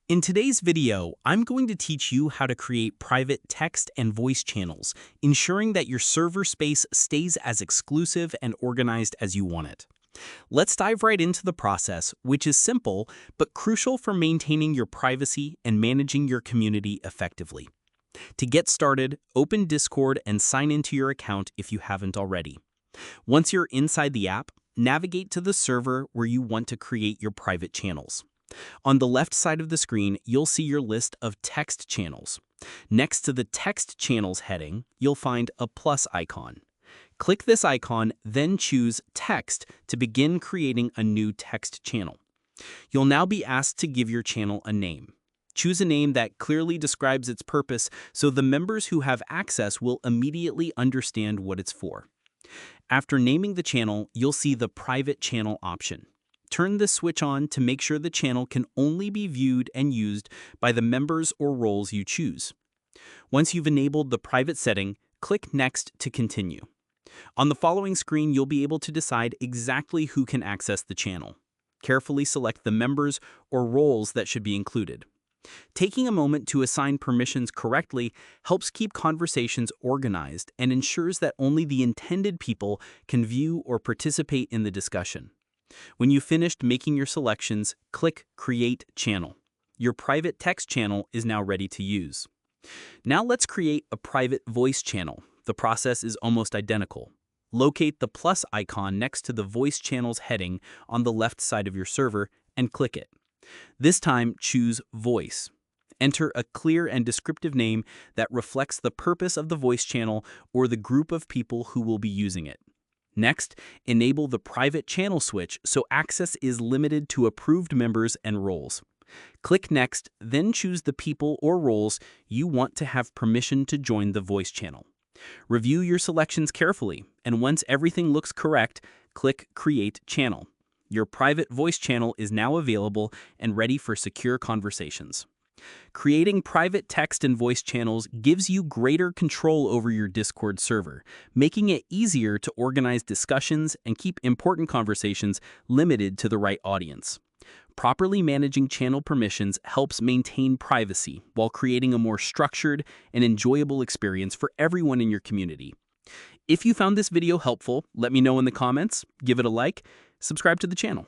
In today's video, I'm going to teach you how to create private text and voice channels, ensuring that your server space stays as exclusive and organized as you want it. Let's dive right into the process, which is simple but crucial for maintaining your privacy and managing your community effectively. To get started, open Discord and sign into your account if you haven't already. Once you're inside the app, navigate to the server where you want to create your private channels. On the left side of the screen, you'll see your list of text channels. Next to the Text Channels heading, you'll find a plus icon. Click this icon, then choose Text to begin creating a new text channel. You'll now be asked to give your channel a name. Choose a name that clearly describes its purpose so the members who have access will immediately understand what it's for. After naming the channel, you'll see the Private Channel option. Turn this switch on to make sure the channel can only be viewed and used by the members or roles you choose. Once you've enabled the private setting, click Next to continue. On the following screen, you'll be able to decide exactly who can access the channel. Carefully select the members or roles that should be included. Taking a moment to assign permissions correctly helps keep conversations organized and ensures that only the intended people can view or participate in the discussion. When you've finished making your selections, click Create Channel. Your private text channel is now ready to use. Now let's create a private voice channel. The process is almost identical. Locate the plus icon next to the voice channels heading on the left side of your server and click it. This time, choose Voice. Enter a clear and descriptive name that reflects the purpose of the voice channel or the group of people who will be using it. Next, enable the private channel switch so access is limited to approved members and roles. Click Next, then choose the people or roles you want to have permission to join the voice channel. Review your selections carefully, and once everything looks correct, click Create Channel. Your private voice channel is now available and ready for secure conversations. Creating private text and voice channels gives you greater control over your Discord server, making it easier to organize discussions and keep important conversations limited to the right audience. Properly managing channel permissions helps maintain privacy while creating a more structured and enjoyable experience for everyone in your community. If you found this video helpful, let me know in the comments, give it a like, subscribe to the channel.